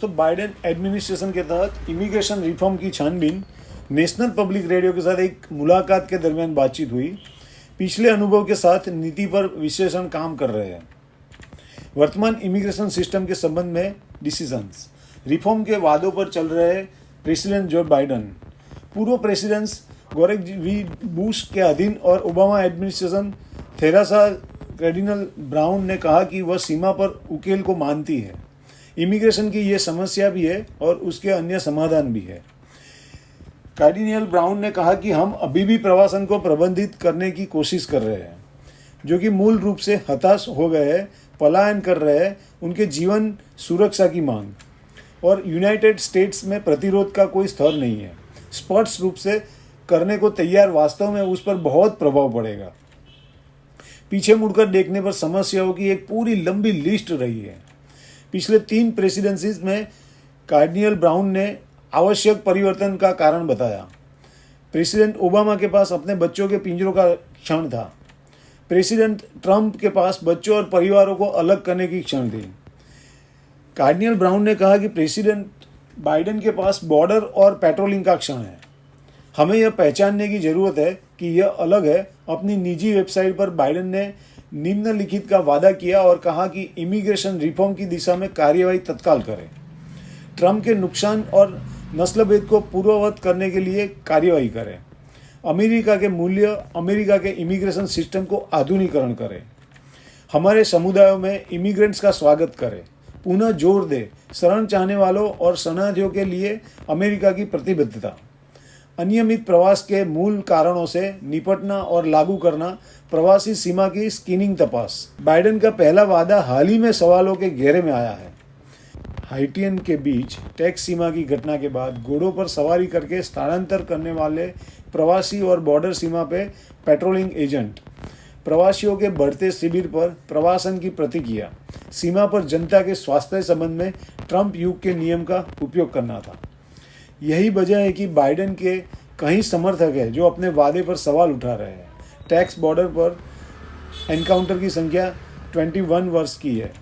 दोस्तों, Biden administration के तहत इमिग्रेशन रिफॉर्म की छानबीन नेशनल पब्लिक रेडियो के साथ एक मुलाकात के दरमियान बातचीत हुई। पिछले अनुभव के साथ नीति पर विश्लेषण काम कर रहे हैं। वर्तमान इमिग्रेशन सिस्टम के संबंध में डिसीजंस, रिफॉर्म के वादों पर चल रहे प्रेसिडेंट जो बाइडेन, पूर्व प्रेसिडेंट्स जॉर्ज वी बुश के अधीन और ओबामा एडमिनिस्ट्रेशन थेरेसा कैर्डिनल ब्राउन ने कहा कि वह सीमा पर उकेल को मानती है। इमिग्रेशन की ये समस्या भी है और उसके अन्य समाधान भी है। कैर्डिनल ब्राउन ने कहा कि हम अभी भी प्रवासन को प्रबंधित करने की कोशिश कर रहे हैं, जो कि मूल रूप से हताश हो गए हैं, पलायन कर रहे हैं, उनके जीवन सुरक्षा की मांग, और यूनाइटेड स्टेट्स में प्रतिरोध का कोई स्तर नहीं है। स्पष्ट रूप से करने को तैयार, वास्तव में उस पर बहुत प्रभाव पड़ेगा। पीछे मुड़कर देखने पर समस्याओं की एक पूरी लंबी लिस्ट रही है। पिछले 3 प्रेसिडेंसीज में कैर्डिनल ब्राउन ने आवश्यक परिवर्तन का कारण बताया। प्रेसिडेंट ओबामा के पास अपने बच्चों के पिंजरों का क्षण था। प्रेसिडेंट ट्रंप के पास बच्चों और परिवारों को अलग करने की क्षण थी। कैर्डिनल ब्राउन ने कहा कि प्रेसिडेंट बाइडेन के पास बॉर्डर और पेट्रोलिंग का क्षण है। हमें यह पहचानने की जरूरत है कि यह अलग है। अपनी निजी वेबसाइट पर बाइडेन ने निम्नलिखित का वादा किया और कहा कि इमिग्रेशन रिफॉर्म की दिशा में कार्यवाही तत्काल करें। ट्रंप के नुकसान और नस्लभेद को पूर्ववत करने के लिए कार्यवाही करें। अमेरिका के मूल्य, अमेरिका के इमिग्रेशन सिस्टम को आधुनिकीकरण करें। हमारे समुदायों में इमिग्रेंट्स का स्वागत करें। पुनः जोर दे शरण चाहने वालों और शरणार्थियों के लिए अमेरिका की प्रतिबद्धता। अनियमित प्रवास के मूल कारणों से निपटना और लागू करना। प्रवासी सीमा की स्क्रीनिंग तपास। बाइडेन का पहला वादा हाल ही में सवालों के घेरे में आया है। हाइटियन के बीच टैक्स सीमा की घटना के बाद घोड़ों पर सवारी करके स्थानांतर करने वाले प्रवासी और बॉर्डर सीमा पे पेट्रोलिंग एजेंट। प्रवासियों के बढ़ते शिविर पर प्रवासन की प्रतिक्रिया। सीमा पर जनता के स्वास्थ्य संबंध में ट्रंप युग के नियम का उपयोग करना था। यही वजह है कि बाइडेन के कई समर्थक हैं जो अपने वादे पर सवाल उठा रहे हैं। टैक्स बॉर्डर पर एनकाउंटर की संख्या 21 वर्ष की है।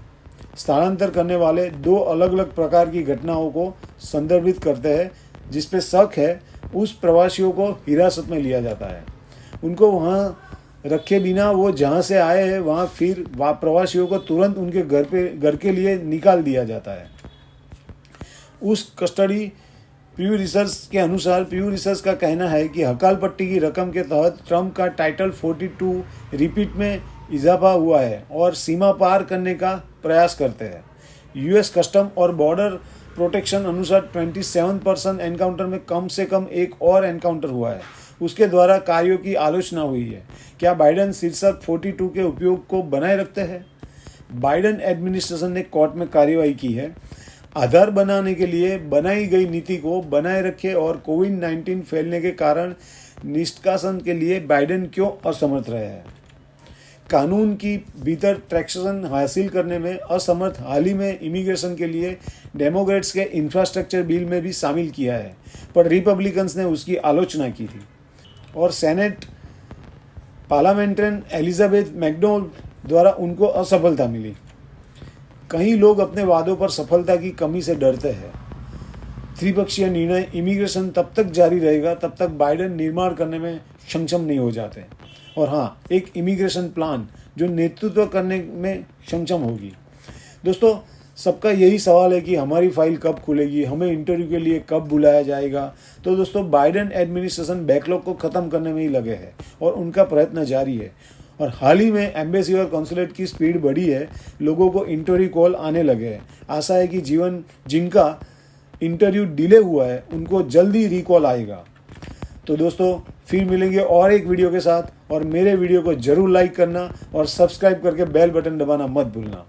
स्थानांतर करने वाले 2 अलग अलग प्रकार की घटनाओं को संदर्भित करते हैं। जिस पे शक है उस प्रवासियों को हिरासत में लिया जाता है। उनको वहाँ रखे बिना वो जहाँ से आए हैं वहाँ फिर प्रवासियों को तुरंत उनके घर के लिए निकाल दिया जाता है। उस कस्टडी प्यू रिसर्च के अनुसार, प्यू रिसर्च का कहना है कि हकाल पट्टी की रकम के तहत ट्रंप का टाइटल 42 रिपीट में इजाफा हुआ है और सीमा पार करने का प्रयास करते हैं। यूएस कस्टम और बॉर्डर प्रोटेक्शन अनुसार 27% एनकाउंटर में कम से कम एक और एनकाउंटर हुआ है। उसके द्वारा कार्यों की आलोचना हुई है। क्या बाइडेन शीर्षक 42 के उपयोग को बनाए रखते हैं? बाइडेन एडमिनिस्ट्रेशन ने कोर्ट में कार्यवाही की है। आधार बनाने के लिए बनाई गई नीति को बनाए रखे और कोविड-19 फैलने के कारण निष्कासन के लिए बाइडेन क्यों असमर्थ रहे हैं? कानून की भीतर ट्रैक्शन हासिल करने में असमर्थ। हाल ही में इमिग्रेशन के लिए डेमोक्रेट्स के इंफ्रास्ट्रक्चर बिल में भी शामिल किया है, पर रिपब्लिकन्स ने उसकी आलोचना की थी और सेनेट पार्लियामेंटेरियन एलिजाबेथ मैकडोनाल्ड द्वारा उनको असफलता मिली। कई लोग अपने वादों पर सफलता की कमी से डरते हैं। त्रिपक्षीय निर्णय इमिग्रेशन तब तक जारी रहेगा तब तक बाइडेन निर्माण करने में सक्षम नहीं हो जाते। और हाँ, एक इमिग्रेशन प्लान जो नेतृत्व करने में सक्षम होगी। दोस्तों, सबका यही सवाल है कि हमारी फाइल कब खुलेगी, हमें इंटरव्यू के लिए कब बुलाया जाएगा। तो दोस्तों, बाइडेन एडमिनिस्ट्रेशन बैकलॉग को ख़त्म करने में ही लगे हैं और उनका प्रयत्न जारी है। और हाल ही में एम्बेसी और कॉन्सुलेट की स्पीड बढ़ी है। लोगों को इंटरव्यू कॉल आने लगे हैं। आशा है कि जिनका इंटरव्यू डिले हुआ है उनको जल्दी रिकॉल आएगा। तो दोस्तों, फिर मिलेंगे और एक वीडियो के साथ, और मेरे वीडियो को ज़रूर लाइक करना और सब्सक्राइब करके बेल बटन दबाना मत भूलना।